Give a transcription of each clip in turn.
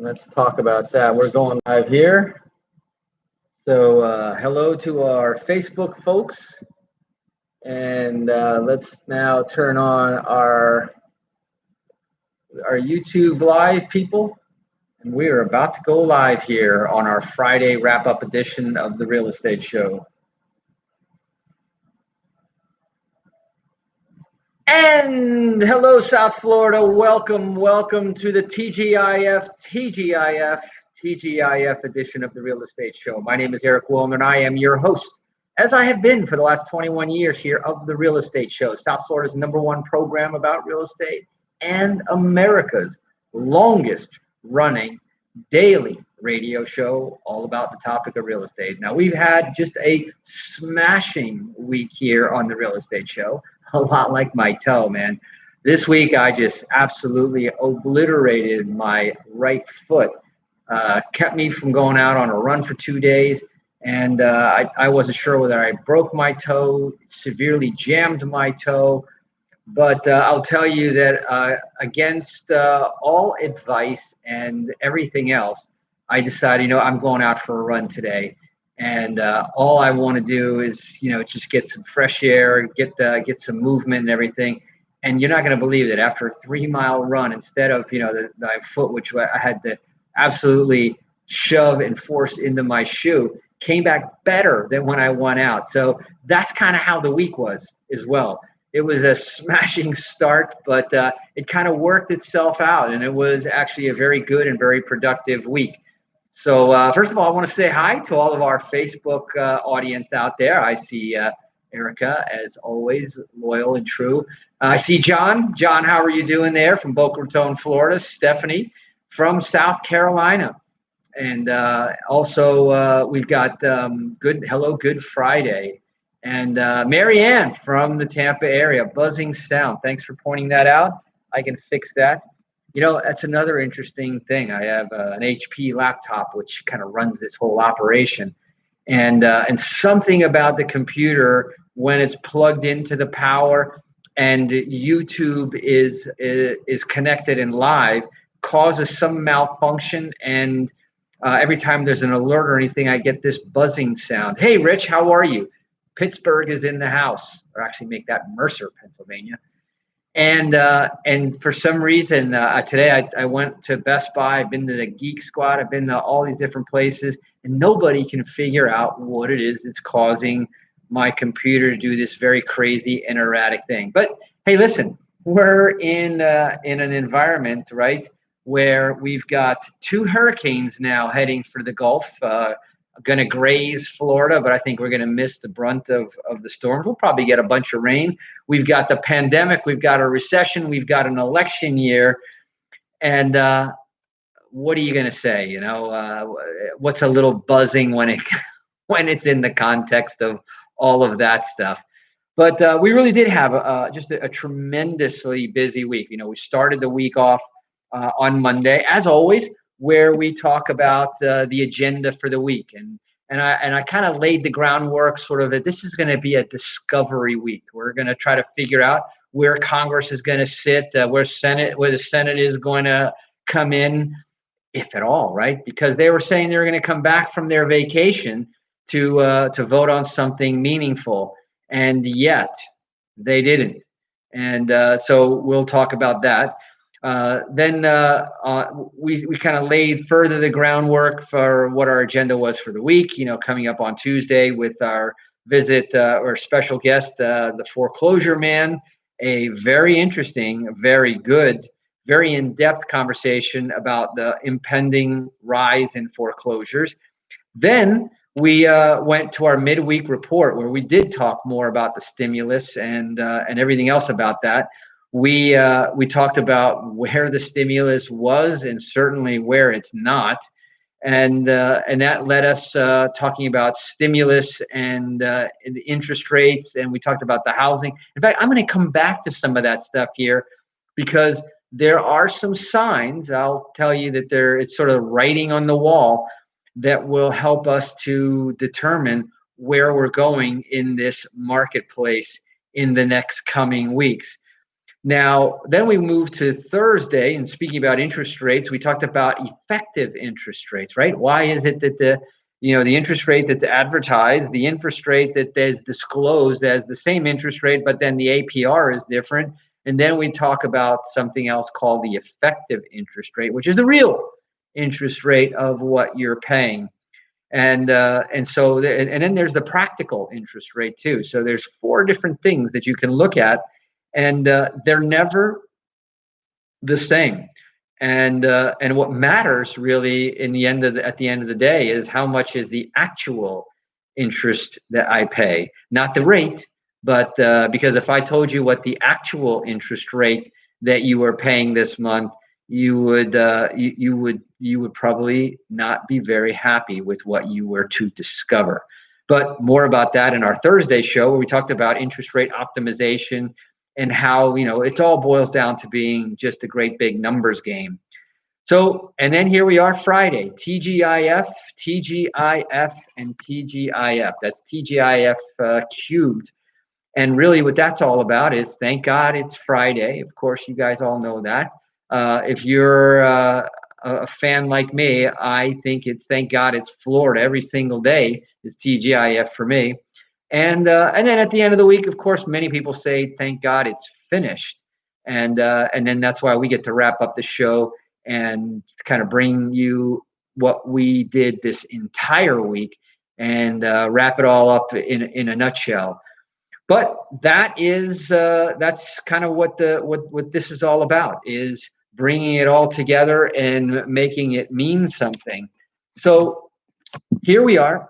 Let's talk about that. We're going live here. So hello to our Facebook folks. And let's now turn on our YouTube live people. And we are about to go live here on our Friday wrap-up edition of the Real Estate Show. And hello, South Florida. Welcome to the TGIF edition of the Real Estate Show. My name is Eric Willner, and I am your host, as I have been for the last 21 years here of the Real Estate Show, South Florida's #1 program about real estate and America's longest running daily radio show all about the topic of real estate. Now, we've had just a smashing week here on the Real Estate Show. A lot like my toe, man. This week, I just absolutely obliterated my right foot. Kept me from going out on a run for 2 days. And I wasn't sure whether I broke my toe, severely jammed my toe. But I'll tell you that against all advice and everything else, I decided, I'm going out for a run today. And all I want to do is, just get some fresh air, get some movement and everything. And you're not going to believe that after a 3-mile run, instead of, my foot, which I had to absolutely shove and force into my shoe, came back better than when I went out. So that's kind of how the week was as well. It was a smashing start, but it kind of worked itself out. And it was actually a very good and very productive week. So first of all, I want to say hi to all of our Facebook audience out there. I see Erica, as always, loyal and true. I see John. John, how are you doing there from Boca Raton, Florida? Stephanie from South Carolina. And also we've got Good Friday. And Marianne from the Tampa area, Buzzing Sound. Thanks for pointing that out. I can fix that. That's another interesting thing. I have an HP laptop, which kind of runs this whole operation. And something about the computer, when it's plugged into the power and YouTube is connected and live, causes some malfunction. And every time there's an alert or anything, I get this buzzing sound. Hey, Rich, how are you? Pittsburgh is in the house, or actually make that Mercer, Pennsylvania. And for some reason, today I went to Best Buy. I've been to the Geek Squad. I've been to all these different places, and nobody can figure out what it is that's causing my computer to do this very crazy and erratic thing. But hey, listen, we're in an environment, right, where we've got 2 hurricanes now heading for the Gulf. Going to graze Florida, but I think we're going to miss the brunt of the storms. We'll probably get a bunch of rain. We've got the pandemic. We've got a recession. We've got an election year. And what are you going to say? What's a little buzzing when it's in the context of all of that stuff? But we really did have just a tremendously busy week. We started the week off on Monday, as always, where we talk about the agenda for the week. And I kind of laid the groundwork sort of that this is going to be a discovery week. We're going to try to figure out where Congress is going to sit, where the Senate is going to come in, if at all, right? Because they were saying they were going to come back from their vacation to vote on something meaningful. And yet they didn't. And so we'll talk about that. Then we kind of laid further the groundwork for what our agenda was for the week, coming up on Tuesday with our visit or special guest, the foreclosure man, a very interesting, very good, very in-depth conversation about the impending rise in foreclosures. Then we went to our midweek report where we did talk more about the stimulus and everything else about that. We talked about where the stimulus was and certainly where it's not, and that led us talking about stimulus and the interest rates, and we talked about the housing. In fact, I'm going to come back to some of that stuff here because there are some signs. I'll tell you that it's sort of writing on the wall that will help us to determine where we're going in this marketplace in the next coming weeks. Now, then we moved to Thursday, and speaking about interest rates, we talked about effective interest rates, right? Why is it that the interest rate that's advertised, the interest rate that is disclosed as the same interest rate, but then the APR is different? And then we talk about something else called the effective interest rate, which is the real interest rate of what you're paying. And then there's the practical interest rate too. So there's four different things that you can look at, and they're never the same. And what matters really at the end of the day is how much is the actual interest that I pay, not the rate, but because if I told you what the actual interest rate that you are paying this month, you would probably not be very happy with what you were to discover. But more about that in our Thursday show, where we talked about interest rate optimization and how it all boils down to being just a great big numbers game. So, and then here we are Friday, TGIF, and TGIF. That's TGIF cubed. And really what that's all about is, thank God it's Friday. Of course, you guys all know that. If you're a fan like me, I think it's thank God it's Florida. Every single day is TGIF for me. And then at the end of the week, of course, many people say, thank God it's finished. And then that's why we get to wrap up the show and kind of bring you what we did this entire week and wrap it all up in a nutshell. But that's kind of what this is all about, is bringing it all together and making it mean something. So here we are,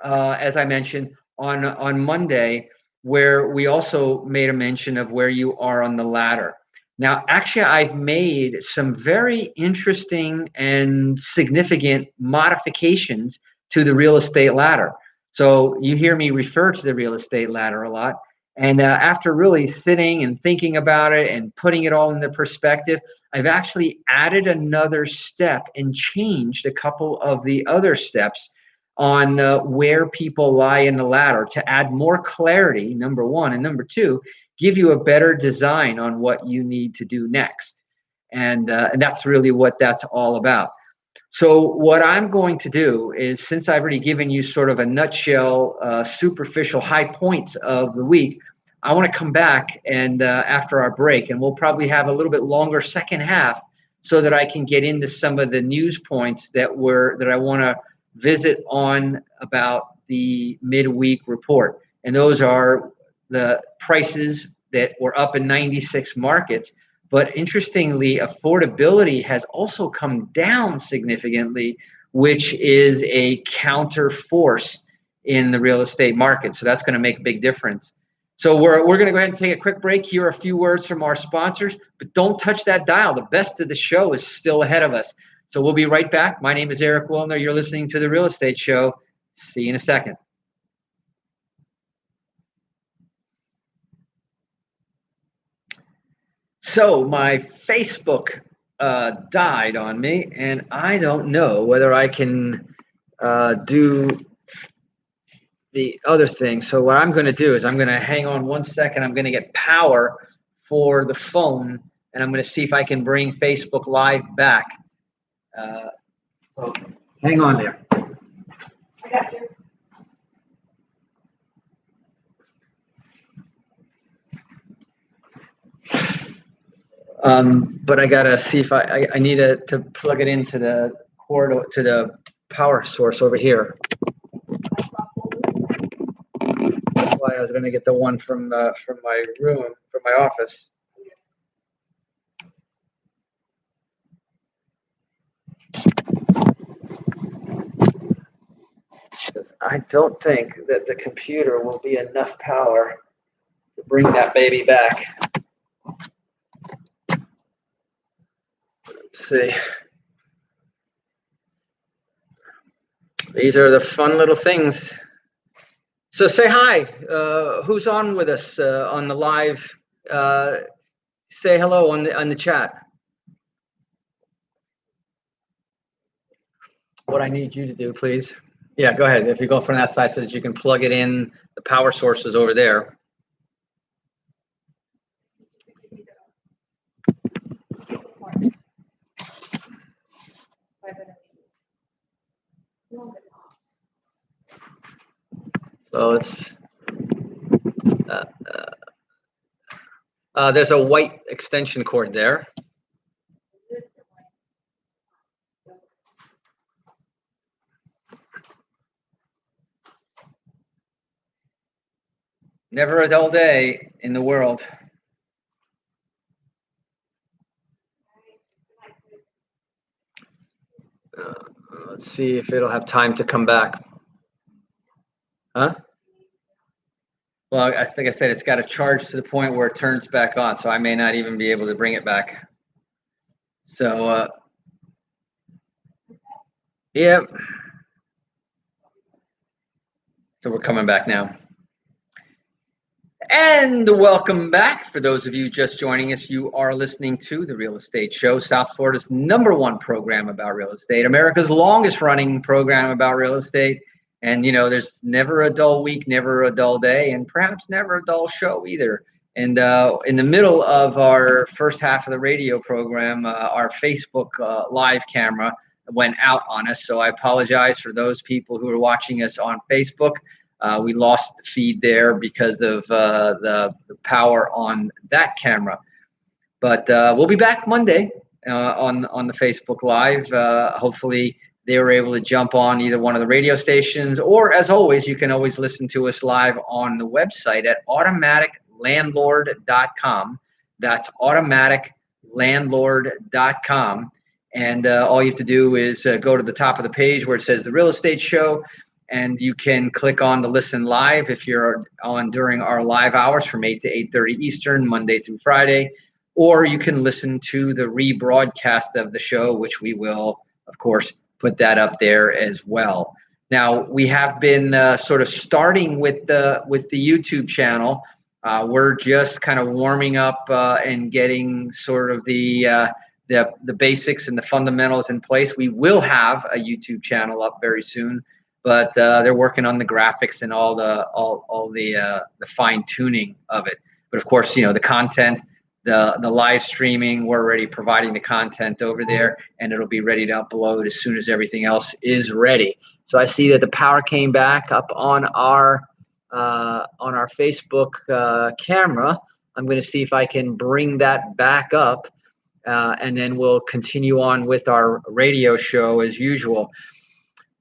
as I mentioned, on Monday, where we also made a mention of where you are on the ladder. Now, actually, I've made some very interesting and significant modifications to the real estate ladder. So you hear me refer to the real estate ladder a lot. And after really sitting and thinking about it and putting it all into perspective, I've actually added another step and changed a couple of the other steps on where people lie in the ladder to add more clarity, number one. And number two, give you a better design on what you need to do next. And that's really what that's all about. So what I'm going to do is, since I've already given you sort of a nutshell, superficial high points of the week, I want to come back and after our break, and we'll probably have a little bit longer second half so that I can get into some of the news points that I want to visit on about the midweek report. And those are the prices that were up in 96 markets. But interestingly, affordability has also come down significantly, which is a counter force in the real estate market. So that's going to make a big difference. So we're going to go ahead and take a quick break. Here are a few words from our sponsors, but don't touch that dial. The best of the show is still ahead of us. So we'll be right back. My name is Eric Willner. You're listening to The Real Estate Show. See you in a second. So my Facebook died on me, and I don't know whether I can do the other thing. So what I'm going to do is I'm going to hang on 1 second. I'm going to get power for the phone, and I'm going to see if I can bring Facebook Live back. So hang on there. I got you. But I gotta see if I need to plug it into the cord to the power source over here. That's why I was gonna get the one from my room, from my office. I don't think that the computer will be enough power to bring that baby back. Let's see. These are the fun little things. So say hi. Who's on with us on the live? Say hello on the chat. What I need you to do, please. Yeah, go ahead. If you go from that side so that you can plug it in, the power source is over there. So there's a white extension cord there. Never a dull day in the world. Let's see if it'll have time to come back. Huh? Well, I think I said it's got to charge to the point where it turns back on, so I may not even be able to bring it back. So, yep. So we're coming back now. And welcome back. For those of you just joining us, you are listening to The Real Estate Show, South Florida's #1 program about real estate, America's longest running program about real estate. And, there's never a dull week, never a dull day, and perhaps never a dull show either. And in the middle of our first half of the radio program, our Facebook live camera went out on us. So I apologize for those people who are watching us on Facebook. We lost the feed there because of the power on that camera. But we'll be back Monday on the Facebook Live. Hopefully they were able to jump on either one of the radio stations, or as always, you can always listen to us live on the website at automaticlandlord.com. That's automaticlandlord.com. And all you have to do is go to the top of the page where it says The Real Estate Show, and you can click on the listen live if you're on during our live hours from 8 to 8:30 Eastern, Monday through Friday, or you can listen to the rebroadcast of the show, which we will, of course, put that up there as well. Now, we have been sort of starting with the YouTube channel. We're just kind of warming up and getting sort of the basics and the fundamentals in place. We will have a YouTube channel up very soon, but they're working on the graphics and all the fine tuning of it. But of course, the content, the live streaming, we're already providing the content over there, and it'll be ready to upload as soon as everything else is ready. So I see that the power came back up on our Facebook camera. I'm going to see if I can bring that back up, and then we'll continue on with our radio show as usual.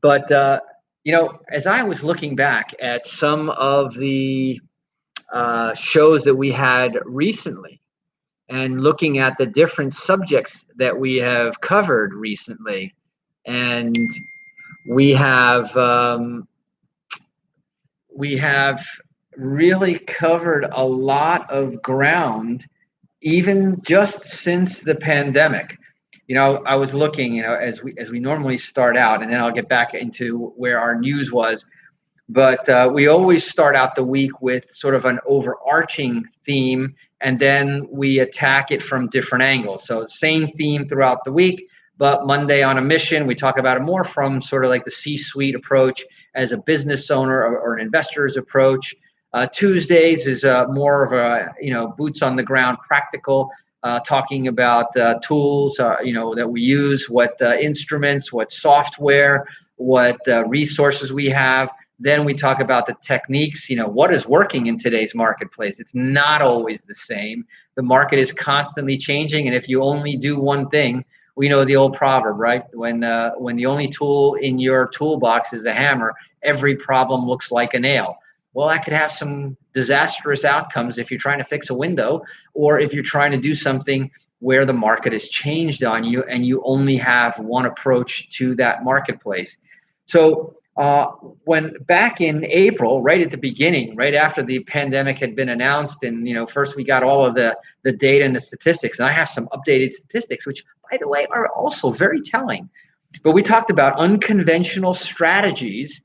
But as I was looking back at some of the shows that we had recently, and looking at the different subjects that we have covered recently, and we have really covered a lot of ground, even just since the pandemic. I was looking, as we normally start out, and then I'll get back into where our news was. But we always start out the week with sort of an overarching theme, and then we attack it from different angles. So same theme throughout the week, but Monday on a mission, we talk about it more from sort of like the C-suite approach as a business owner or an investor's approach. Tuesdays is more of a, boots on the ground, practical, talking about tools, that we use, what instruments, what software, what resources we have. Then we talk about the techniques, what is working in today's marketplace. It's not always the same. The market is constantly changing, and if you only do one thing, we know the old proverb, right? When the only tool in your toolbox is a hammer, every problem looks like a nail. Well, that could have some disastrous outcomes if you're trying to fix a window, or if you're trying to do something where the market has changed on you and you only have one approach to that marketplace. So when back in April, right at the beginning, right after the pandemic had been announced, and first we got all of the data and the statistics, and I have some updated statistics, which, by the way, are also very telling. But we talked about unconventional strategies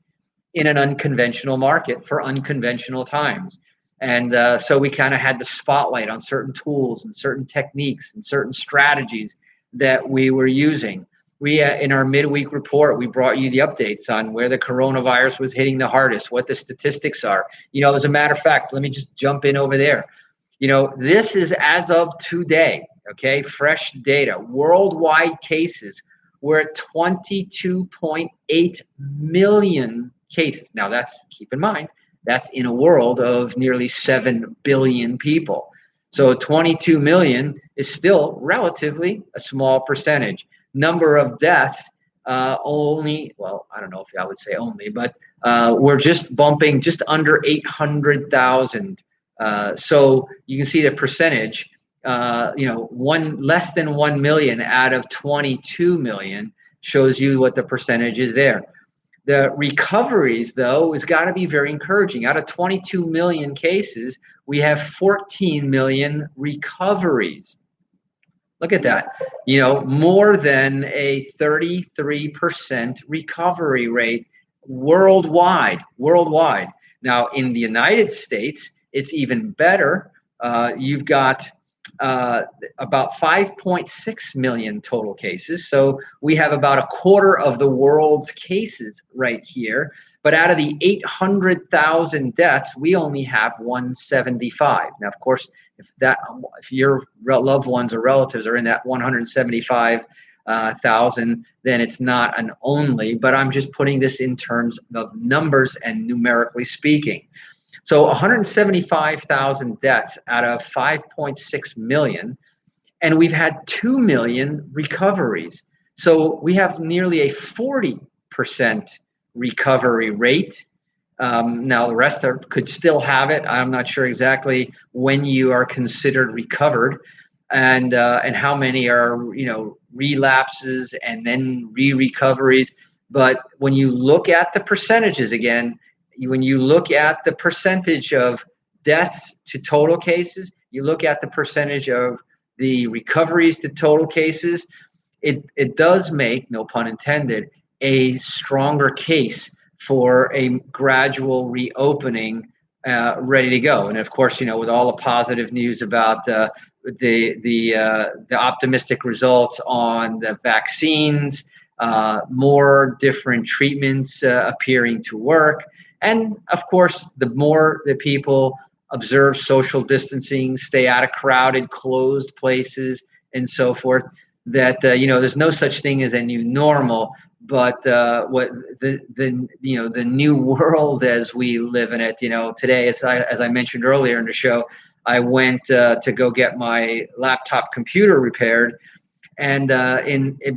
in an unconventional market for unconventional times. And so we kind of had the spotlight on certain tools and certain techniques and certain strategies that we were using. We, in our midweek report, we brought you the updates on where the coronavirus was hitting the hardest, what the statistics are. As a matter of fact, let me just jump in over there. This is as of today, okay? Fresh data. Worldwide cases we're at 22.8 million cases. Now keep in mind, that's in a world of nearly 7 billion people. So 22 million is still relatively a small percentage. Number of deaths, only, well, I don't know if I would say only, but we're just bumping just under 800,000. So you can see the percentage, less than 1 million out of 22 million shows you what the percentage is there. The recoveries, though, has got to be very encouraging. Out of 22 million cases, we have 14 million recoveries. Look at that. More than a 33% recovery rate worldwide. Now, in the United States, it's even better. You've got about 5.6 million total cases. So we have about a quarter of the world's cases right here. But out of the 800,000 deaths, we only have 175. Now, of course, if your loved ones or relatives are in that 175,000, then it's not an only. But I'm just putting this in terms of numbers and numerically speaking. So 175,000 deaths out of 5.6 million, and we've had 2 million recoveries. So we have nearly a 40% recovery rate. Now the rest could still have it. I'm not sure exactly when you are considered recovered, and how many are relapses and then re-recoveries. But when you look at the percentages again, when you look at the percentage of deaths to total cases, you look at the percentage of the recoveries to total cases, it does make, no pun intended, a stronger case for a gradual reopening, ready to go. And of course, with all the positive news about the optimistic results on the vaccines, more different treatments appearing to work. And of course, the more that people observe social distancing, stay out of crowded, closed places, and so forth, that there's no such thing as a new normal, but what the new world as we live in it. Today, as I mentioned earlier in the show, I went to go get my laptop computer repaired. And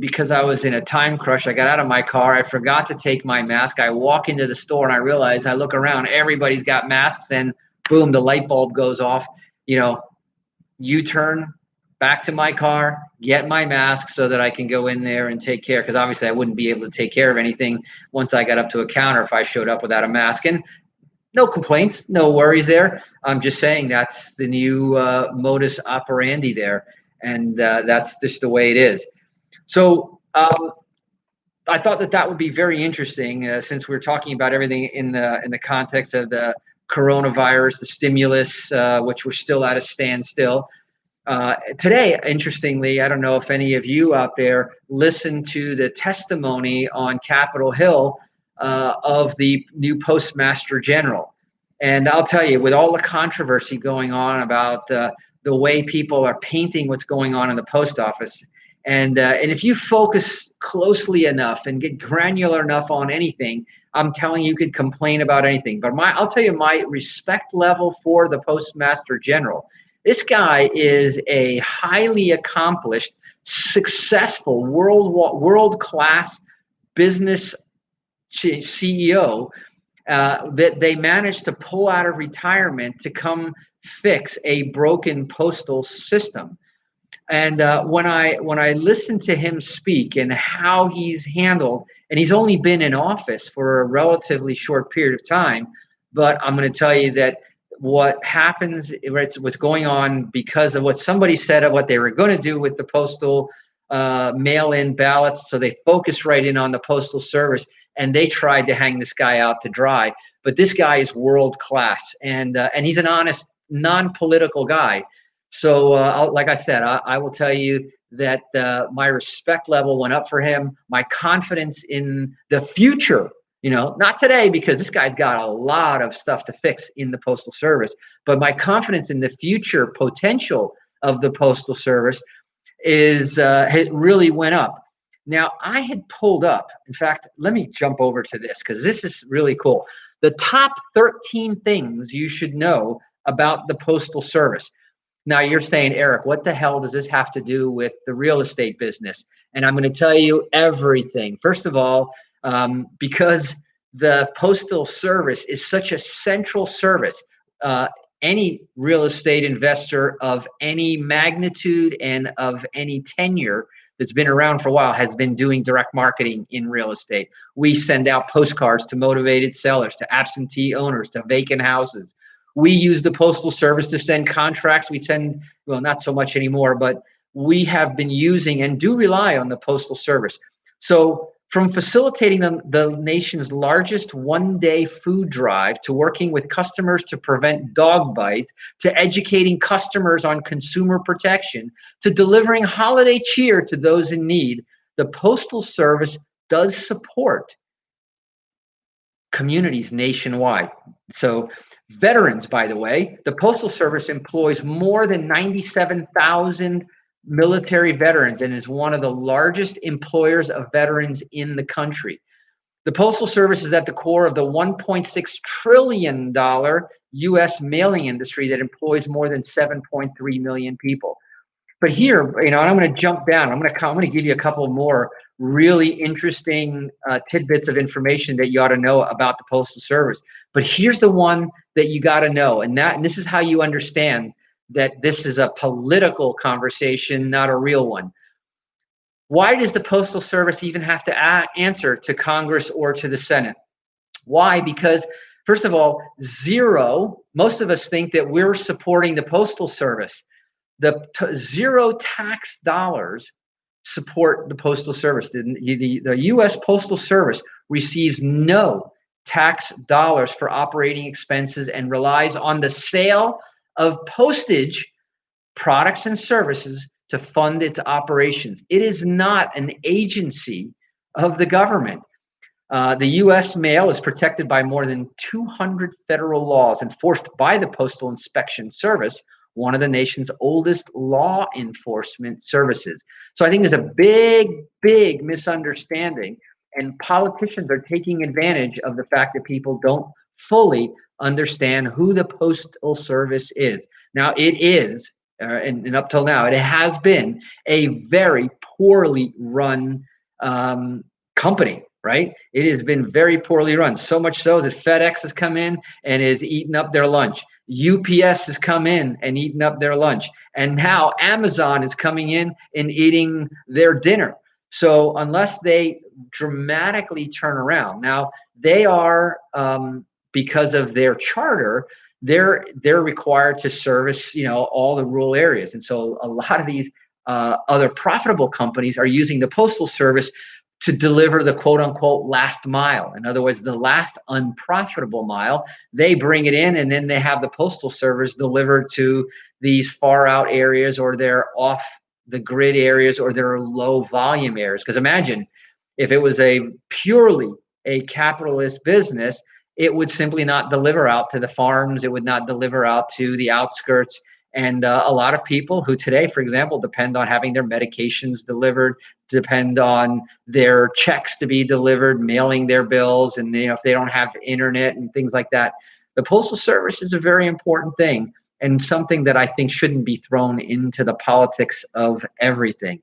because I was in a time crush, I got out of my car. I forgot to take my mask. I walk into the store and I realize, I look around, everybody's got masks, and boom, the light bulb goes off. U-turn back to my car, get my mask so that I can go in there and take care. Because obviously I wouldn't be able to take care of anything once I got up to a counter if I showed up without a mask. And no complaints, no worries there. I'm just saying that's the new modus operandi there. And that's just the way it is. So I thought that would be very interesting, since we're talking about everything in the context of the coronavirus, the stimulus, which we're still at a standstill. Today, interestingly, I don't know if any of you out there listened to the testimony on Capitol Hill of the new Postmaster General. And I'll tell you, with all the controversy going on about the way people are painting what's going on in the post office. And if you focus closely enough and get granular enough on anything, I'm telling you could complain about anything. But I'll tell you my respect level for the Postmaster General. This guy is a highly accomplished, successful, world-class business CEO that they managed to pull out of retirement to come fix a broken postal system. And when I listen to him speak and how he's handled, and he's only been in office for a relatively short period of time, but I'm going to tell you that what happens, what's going on because of what somebody said of what they were going to do with the postal mail-in ballots. So they focused right in on the Postal Service, and they tried to hang this guy out to dry. But this guy is world class, and he's an honest, non-political guy. So like I said, I will tell you that my respect level went up for him. My confidence in the future, not today, because this guy's got a lot of stuff to fix in the Postal Service, but my confidence in the future potential of the Postal Service it really went up. Now, I had pulled up, in fact, let me jump over to this because this is really cool. The top 13 things you should know about the Postal Service. Now, you're saying, Eric, what the hell does this have to do with the real estate business? And I'm going to tell you everything. First of all, because the Postal Service is such a central service, any real estate investor of any magnitude and of any tenure that's been around for a while has been doing direct marketing in real estate. We send out postcards to motivated sellers, to absentee owners, to vacant houses. We use the Postal Service to send contracts. We send, well, not so much anymore, but we have been using and do rely on the Postal Service. So from facilitating the nation's largest one-day food drive to working with customers to prevent dog bites, to educating customers on consumer protection, to delivering holiday cheer to those in need, the Postal Service does support communities nationwide. So veterans, by the way, the Postal Service employs more than 97,000 military veterans and is one of the largest employers of veterans in the country. The Postal Service is at the core of the $1.6 trillion U.S. mailing industry that employs more than 7.3 million people. But here, and I'm going to jump down. I'm going to give you a couple more really interesting tidbits of information that you ought to know about the Postal Service. But here's the one that you got to know, and this is how you understand that this is a political conversation, not a real one. Why does the Postal Service even have to answer to Congress or to the Senate? Why? Because, first of all, most of us think that we're supporting the Postal Service. The zero tax dollars support the Postal Service. The U.S. Postal Service receives no tax dollars for operating expenses and relies on the sale of postage, products, and services to fund its operations. It is not an agency of the government. The U.S. mail is protected by more than 200 federal laws enforced by the Postal Inspection Service, one of the nation's oldest law enforcement services. So I think there's a big, big misunderstanding, and politicians are taking advantage of the fact that people don't fully understand who the Postal Service is. Now, it is, and up till now, it has been a very poorly run company, right? It has been very poorly run, so much so that FedEx has come in and is eating up their lunch. UPS has come in and eaten up their lunch. And now Amazon is coming in and eating their dinner. So unless they dramatically turn around, now they are, because of their charter, they're required to service, all the rural areas. And so a lot of these other profitable companies are using the Postal Service to deliver the quote unquote last mile. In other words, the last unprofitable mile, they bring it in and then they have the Postal Service delivered to these far out areas, or they're off the grid areas, or they're low volume areas. Because imagine if it was purely a capitalist business, it would simply not deliver out to the farms. It would not deliver out to the outskirts. And a lot of people who today, for example, depend on having their medications delivered, depend on their checks to be delivered, mailing their bills, and if they don't have internet and things like that. The Postal Service is a very important thing, and something that I think shouldn't be thrown into the politics of everything.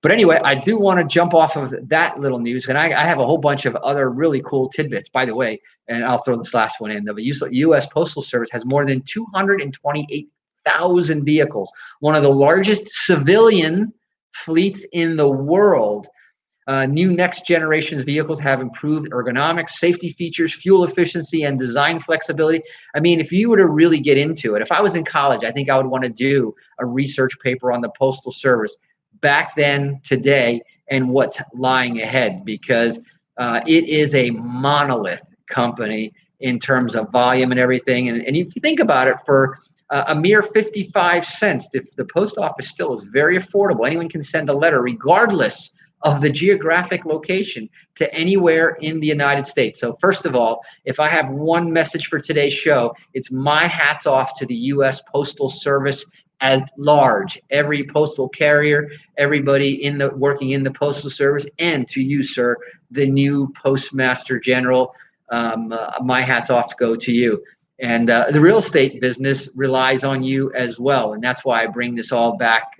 But anyway, I do want to jump off of that little news, and I have a whole bunch of other really cool tidbits, by the way, and I'll throw this last one in. The U.S. Postal Service has more than 228,000 vehicles, one of the largest civilian fleets in the world. New next generation vehicles have improved ergonomics, safety features, fuel efficiency, and design flexibility. I mean, if you were to really get into it, if I was in college, I think I would want to do a research paper on the Postal Service back then, today, and what's lying ahead, because it is a monolith company in terms of volume and everything. And if you think about it, for a mere 55 cents, the post office still is very affordable. Anyone can send a letter regardless of the geographic location to anywhere in the United States. So first of all, if I have one message for today's show, it's my hats off to the U.S. Postal Service at large, every postal carrier, everybody working in the postal service, and to you, sir, the new Postmaster General. My hat's off to go to you. And the real estate business relies on you as well, and that's why I bring this all back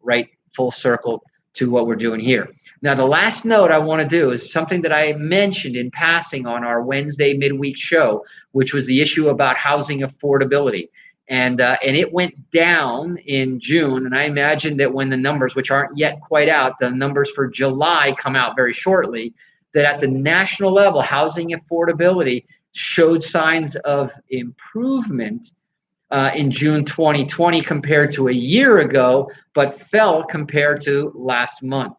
right full circle to what we're doing here. Now, the last note I want to do is something that I mentioned in passing on our Wednesday midweek show, which was the issue about housing affordability. And it went down in June. And I imagine that when the numbers, which aren't yet quite out, the numbers for July come out very shortly, that at the national level, housing affordability showed signs of improvement in June 2020 compared to a year ago, but fell compared to last month.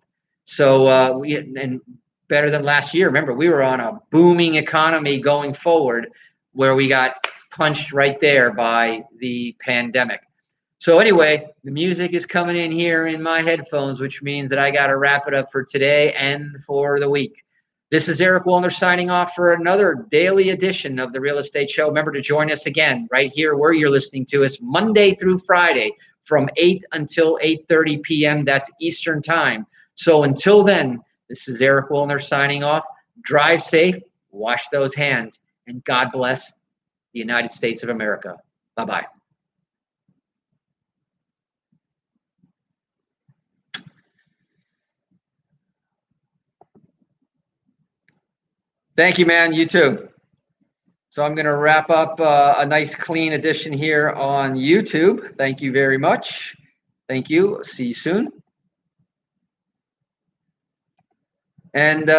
So and better than last year. Remember, we were on a booming economy going forward where we got punched right there by the pandemic. So anyway, the music is coming in here in my headphones, which means that I got to wrap it up for today and for the week. This is Eric Willner signing off for another daily edition of the Real Estate Show. Remember to join us again right here where you're listening to us Monday through Friday from 8 until 8:30 p.m. That's Eastern Time. So until then, this is Eric Willner signing off. Drive safe, wash those hands, and God bless the United States of America. Bye-bye. Thank you, man. You too. So I'm going to wrap up a nice clean edition here on YouTube. Thank you very much. Thank you. See you soon. And